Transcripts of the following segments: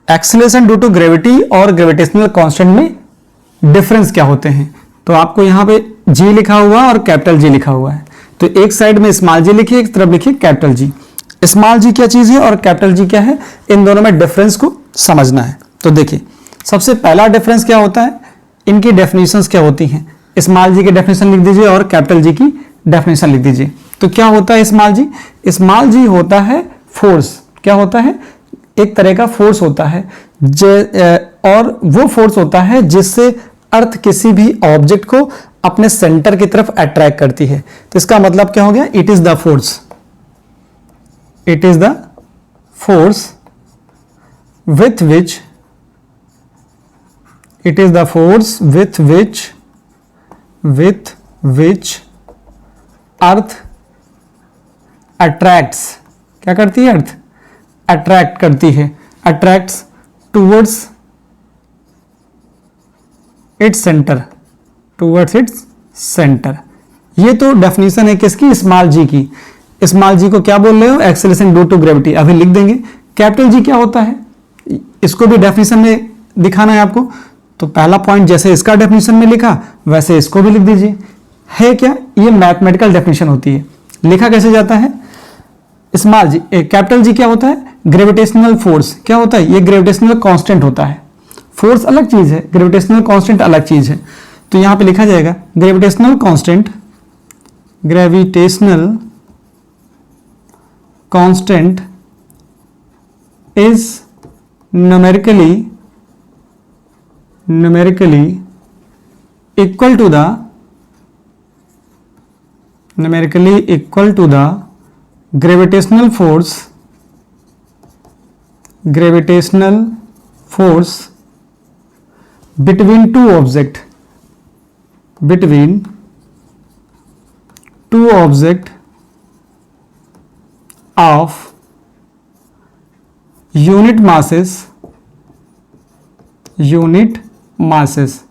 Acceleration due to gravity और gravitational constant में difference क्या होते हैं। तो आपको यहाँ पे जी लिखा हुआ और कैपिटल जी लिखा हुआ है, तो एक साइड में स्मॉल जी लिखिए, एक तरफ लिखिए कैपिटल जी। स्मॉल जी क्या चीज है और कैपिटल जी क्या है, इन दोनों में डिफरेंस को समझना है। तो देखिए सबसे पहला डिफरेंस क्या होता है, इनकी डेफिनेशंस क्या होती हैं। स्मॉल जी की डेफिनेशन लिख दीजिए और कैपिटल जी की डेफिनेशन लिख दीजिए। तो क्या होता है स्मॉल जी, स्मॉल जी होता है फोर्स, क्या होता है, एक तरह का फोर्स होता है और वो फोर्स होता है जिससे अर्थ किसी भी ऑब्जेक्ट को अपने सेंटर की तरफ अट्रैक्ट करती है। तो इसका मतलब क्या हो गया, it is the force, it is the force with which, it is the force with which earth attracts, क्या करती है, अर्थ अट्रैक्ट करती है, attracts towards its centre, towards its centre. ये तो डेफिनेशन है किसकी, स्मॉल जी की। स्मॉल जी को क्या बोल रहे हो, एक्सेलरेशन ड्यू टू ग्रेविटी, अभी लिख देंगे। कैपिटल जी क्या होता है, इसको भी डेफिनेशन में दिखाना है आपको। तो पहला पॉइंट जैसे इसका डेफिनेशन में लिखा वैसे इसको भी लिख दीजिए। है क्या, ये मैथमेटिकल डेफिनेशन होती है। लिखा कैसे जाता है, स्मॉल जी कैपिटल जी क्या होता है, ग्रेविटेशनल फोर्स, क्या होता है, ये ग्रेविटेशनल कांस्टेंट होता है। फोर्स अलग चीज है, ग्रेविटेशनल कांस्टेंट अलग चीज है। तो यहां पे लिखा जाएगा gravitational constant, gravitational constant is numerically equal to the gravitational force between two object of unit masses,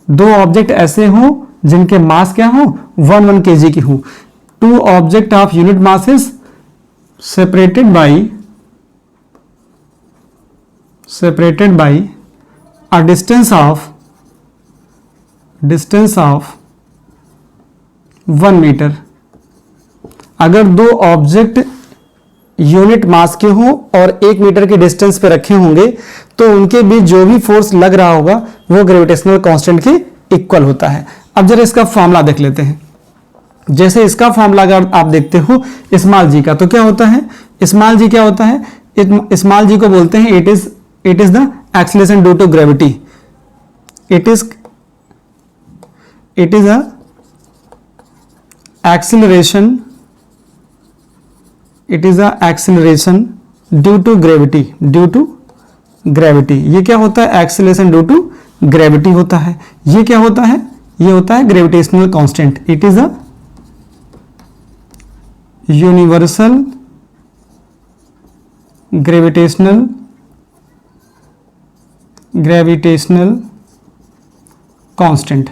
दो ऑब्जेक्ट ऐसे हों जिनके मास क्या हो, 1 kg की हो। Two object of unit masses separated by a distance of 1 metre. अगर दो ऑब्जेक्ट यूनिट मास के हो और 1 मीटर के डिस्टेंस पे रखे होंगे तो उनके बीच जो भी फोर्स लग रहा होगा वो ग्रेविटेशनल कांस्टेंट के इक्वल होता है। अब जरा इसका फॉर्मूला देख लेते हैं। जैसे इसका फॉर्मूला अगर आप देखते हो स्मॉल जी का, तो क्या होता है, स्मॉल जी क्या होता है, स्मॉल जी को बोलते हैं it is the acceleration due to gravity, it is a acceleration, it is a acceleration due to gravity. ये क्या होता है, एक्सीलरेशन ड्यू टू ग्रेविटी होता है। ये क्या होता है, ये होता है gravitational constant, it is a universal gravitational constant.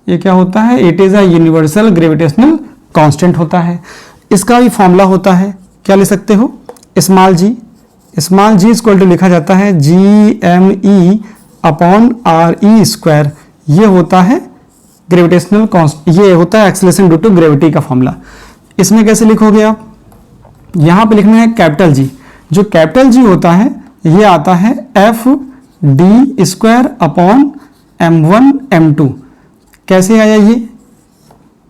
ये क्या होता है, it is a universal gravitational constant होता है। इसका भी फॉर्मूला होता है, क्या ले सकते हो, स्मॉल जी इक्वल टू लिखा जाता है GME अपॉन RE स्क्वायर। ये होता है ग्रेविटेशनल कांस्टेंट, ये होता है एक्सीलरेशन ड्यू टू ग्रेविटी का फॉर्मूला। इसमें कैसे लिखोगे आप, यहां पे लिखना है कैपिटल जी। जो कैपिटल जी होता है ये आता है FD square upon M1 M2। कैसे आया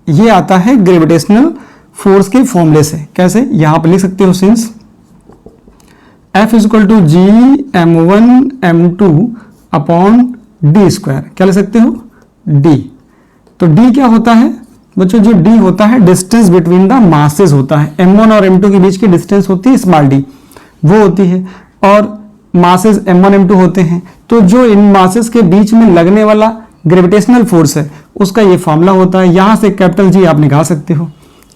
ये आता है ग्रेविटेशनल फोर्स के फॉर्मूले से। कैसे, यहां पर लिख सकते हो since F is equal to GM1 M2 upon D square. क्या ले सकते हो, D। तो D क्या होता है बच्चों, जो D होता है डिस्टेंस बिटवीन द मासेस होता है। M1 और M2 के बीच की डिस्टेंस होती है स्मॉल d, वो होती है, और मासेस M1 M2 होते हैं। तो जो इन मासेस के बीच में लगने वाला ग्रेविटेशनल फोर्स है उसका ये फॉर्मूला होता है। यहां से कैपिटल जी आप निकाल सकते हो।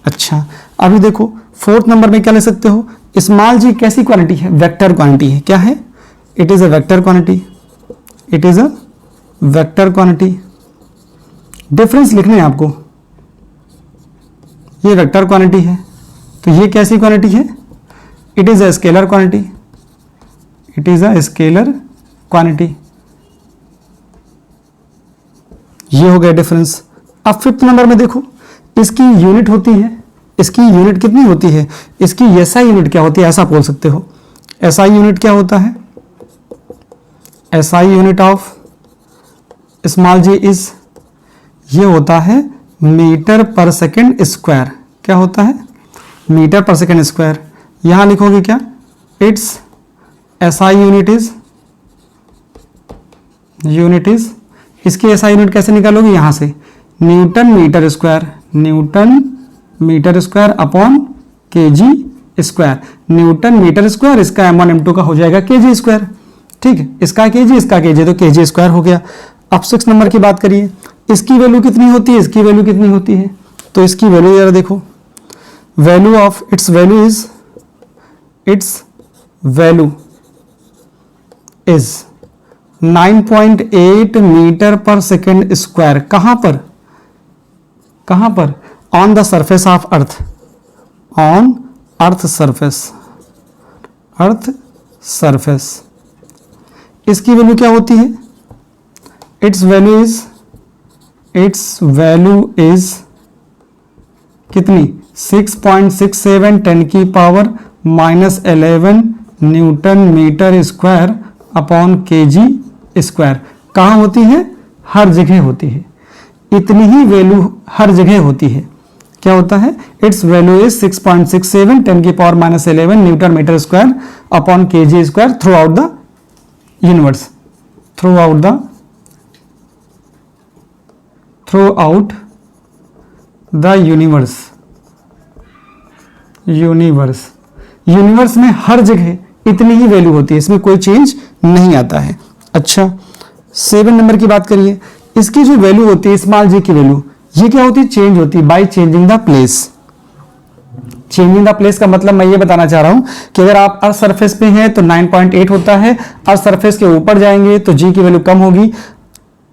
अच्छा, अभी देखो 4th नंबर में क्या ले सकते हो, स्मॉल जी कैसी क्वांटिटी है, वेक्टर क्वांटिटी है। क्या है, it is a vector quantity, it is a vector quantity. Difference लिखने हैं आपको, ये वेक्टर क्वांटिटी है, तो ये कैसी क्वांटिटी है, it is a scalar quantity, it is a scalar quantity. ये हो गया डिफरेंस। अब फिफ्थ नंबर में देखो, इसकी यूनिट होती है, इसकी यूनिट कितनी होती है, इसकी एसआई यूनिट क्या होती है, ऐसा बोल सकते हो। एसआई यूनिट क्या होता है, SI unit of small g is, ये होता है मीटर पर सेकेंड स्क्वायर। क्या होता है, मीटर पर सेकेंड स्क्वायर। यहां लिखोगे क्या, इट्स एसआई यूनिट इज, इसकी एसआई यूनिट कैसे निकालोगे, यहां से newton metre square, newton metre square upon kg square. Newton metre square, इसका m1 m2 का हो जाएगा केजी स्क्वायर। ठीक है, इसका केजी, इसका केजी, तो केजी स्क्वायर हो गया। अब 6 नंबर की बात करिए, इसकी वैल्यू कितनी होती है, इसकी वैल्यू कितनी होती है, तो इसकी वैल्यू जरा देखो, value of it's value is 9.8 metre per second square. कहां पर, on the surface of earth, on earth surface. इसकी वैल्यू क्या होती है, इट्स वैल्यू इज कितनी, 6.67 10 की power -11 newton metre square upon kg square. कहाँ होती है, हर जगह होती है, इतनी ही वैल्यू हर जगह होती है। क्या होता है, इट्स वैल्यू इज 6.67 10 की power -11 newton metre square upon kg square throughout the universe, throughout the universe में हर जगह इतनी ही वैल्यू होती है, इसमें कोई चेंज नहीं आता है। अच्छा 7 नंबर की बात करिए, इसकी जो वैल्यू होती है स्मॉल जी की वैल्यू, ये क्या होती है, चेंज होती है by changing the place. Changing the place का मतलब मैं ये बताना चाह रहा हूं कि अगर आप अर्थ सरफेस पे हैं तो 9.8 होता है, अर्थ सरफेस के ऊपर जाएंगे तो जी की वैल्यू कम होगी,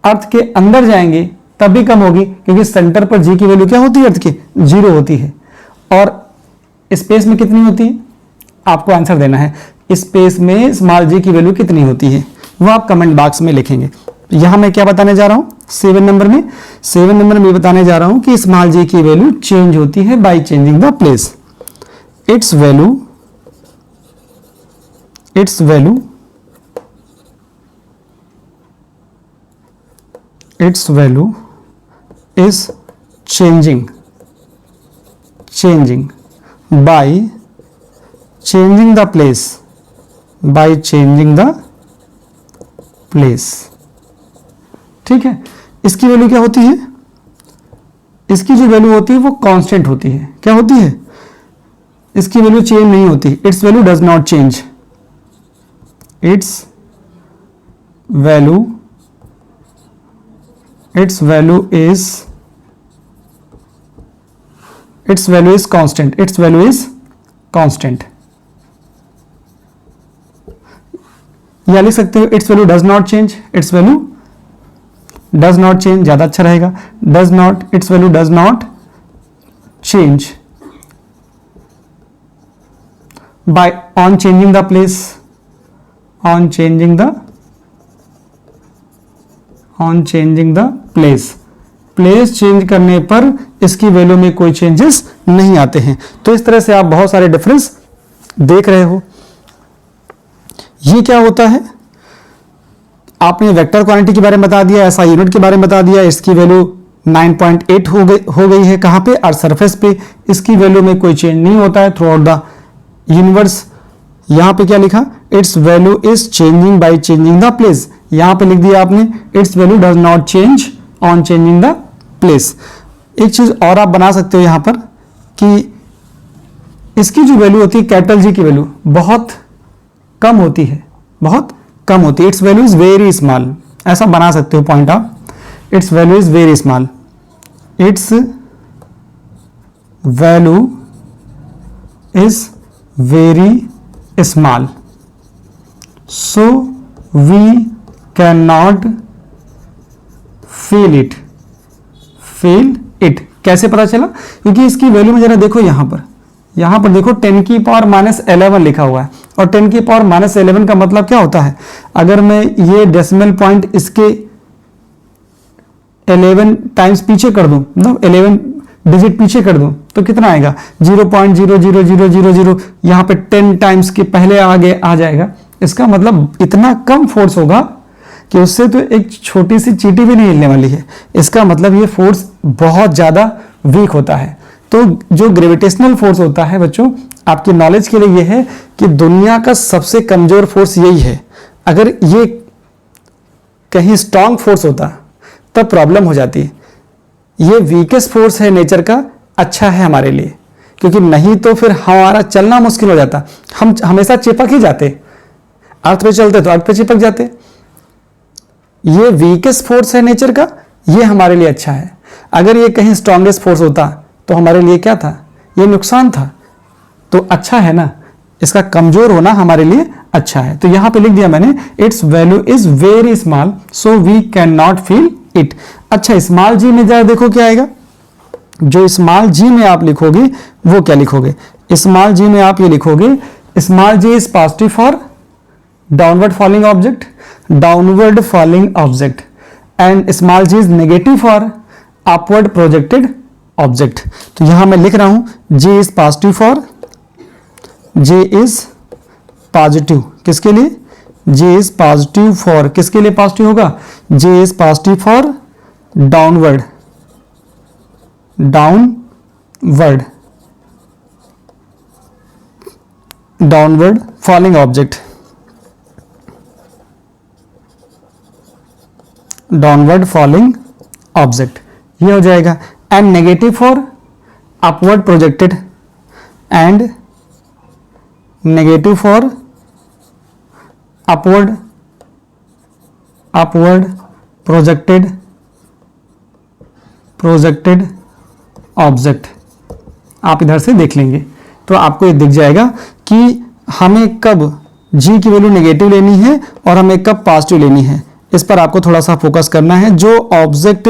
अर्थ के अंदर जाएंगे तब भी कम होगी, क्योंकि सेंटर पर जी की वैल्यू क्या होती है, अर्थ की 0 होती है। और स्पेस में कितनी होती है, आपको आंसर देना है, स्पेस में स्मॉल जी की वैल्यू कितनी होती है वो आप कमेंट बॉक्स में लिखेंगे। यहां मैं क्या बताने जा रहा हूं 7 नंबर में बताने जा रहा हूं कि स्मॉल जी की वैल्यू चेंज होती है by changing the place. It's value is changing by changing the place। ठीक है, इसकी वैल्यू क्या होती है, इसकी जो वैल्यू होती है वो कांस्टेंट होती है। क्या होती है, इसकी वैल्यू चेंज नहीं होती, it's value does not change, it's value is constant. या लिख सकते हो it's value does not change, ज्यादा अच्छा रहेगा, it's value does not change bye on changing the place, place change करने पर इसकी वैल्यू में कोई चेंजेस नहीं आते हैं। तो इस तरह से आप बहुत सारे डिफरेंस देख रहे हो। ये क्या होता है, आपने वेक्टर क्वांटिटी के बारे में बता दिया, एसआई यूनिट के बारे में बता दिया, इसकी वैल्यू 9.8 हो गई है, कहां पे, अर्थ सरफेस पे, इसकी वैल्यू में कोई चेंज नहीं होता है थ्रू आउट द यूनिवर्स। यहां पे क्या लिखा, it's value is changing by changing the place, यहां पे लिख दिया आपने it's value does not change on changing the place. एक चीज और आप बना सकते हो यहां पर कि इसकी जो वैल्यू होती है कैपिटल जी की वैल्यू बहुत कम होती है, it's value is very small, ऐसा बना सकते हो पॉइंट आप, it's value is very small, it's value is very small, so we can not feel it. कैसे पता चला, क्योंकि इसकी वैल्यू में जरा देखो, यहां पर देखो 10 की पावर -11 लिखा हुआ है, और 10 की पावर -11 का मतलब क्या होता है, अगर मैं ये डेसिमल पॉइंट इसके 11 टाइम्स पीछे कर दूं, मतलब 11 डिजिट पीछे कर दूं, तो कितना आएगा 0.00000, यहाँ पे 10 टाइम्स के पहले आगे आ जाएगा। इसका मतलब इतना कम फोर्स होगा कि उससे तो एक छोटी सी चींटी भी नहीं हिलने वाली है। इसका मतलब ये फोर्स बहुत ज़्यादा वीक होता है। तो जो ग्रेविटेशनल फोर्स होता है बच्चों, आपकी नॉलेज के लिए ये है कि दुनिया का सबसे कमजोर फोर्स यही है। अगर ये कहीं स्ट्रांग फोर्स होता तब प्रॉब्लम हो जाती है। ये वीकेस्ट फोर्स है नेचर का, अच्छा है हमारे लिए, क्योंकि नहीं तो फिर हमारा चलना मुश्किल हो जाता। हम हमेशा चिपक ही जाते, अर्थ पे चलते तो अर्थ पे चिपक जाते। ये वीकेस्ट फोर्स है नेचर का, ये हमारे लिए अच्छा है। अगर ये कहीं स्ट्रांगेस्ट फोर्स होता तो हमारे लिए क्या था, ये नुकसान था। तो अच्छा है ना, इसका कमजोर होना हमारे लिए अच्छा है। तो यहां पे लिख दिया मैंने, it's value is very small so we can not feel it. अच्छा, स्मॉल जी में जरा देखो क्या आएगा। जो स्मॉल जी में आप लिखोगे वो क्या लिखोगे, स्मॉल जी में आप ये लिखोगे, small g is positive for downward falling object, downward falling object, and small g is negative for upward projected object. तो यहां मैं लिख रहा हूं J is positive for, J is positive किसके लिए, J इज पॉजिटिव फॉर, किसके लिए पॉजिटिव होगा, J is positive for downward, downward, downward falling object, downward falling object, ये हो जाएगा। And negative for upward projected, and negative for upward projected object. आप इधर से देख लेंगे तो आपको ये दिख जाएगा कि हमें कब G की वैल्यू नेगेटिव लेनी है और हमें कब पॉजिटिव लेनी है। इस पर आपको थोड़ा सा फोकस करना है। जो ऑब्जेक्ट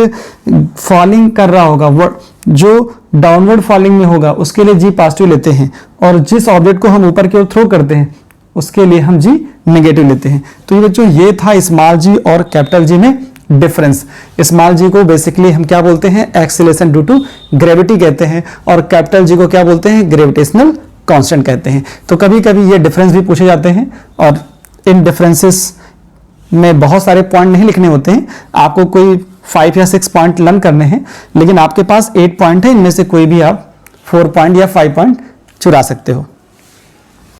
फॉलिंग कर रहा होगा, जो डाउनवर्ड फॉलिंग में होगा, उसके लिए G पॉजिटिव लेते हैं, और जिस ऑब्जेक्ट को हम ऊपर की ओर थ्रो करते हैं उसके लिए हम G नेगेटिव लेते हैं। तो ये बच्चों, ये था स्मॉल जी और कैपिटल जी में डिफरेंस। स्मॉल जी को बेसिकली हम क्या बोलते हैं, एक्सीलरेशन ड्यू टू ग्रेविटी कहते हैं, और कैपिटल जी को क्या बोलते हैं, ग्रेविटेशनल कांस्टेंट कहते हैं। तो कभी कभी ये डिफरेंस भी पूछे जाते हैं, और इन डिफरेंसेस में बहुत सारे पॉइंट नहीं लिखने होते हैं। आपको कोई 5 या 6 पॉइंट लर्न करने हैं, लेकिन आपके पास 8 पॉइंट है, इनमें से कोई भी आप 4 पॉइंट या 5 पॉइंट चुरा सकते हो।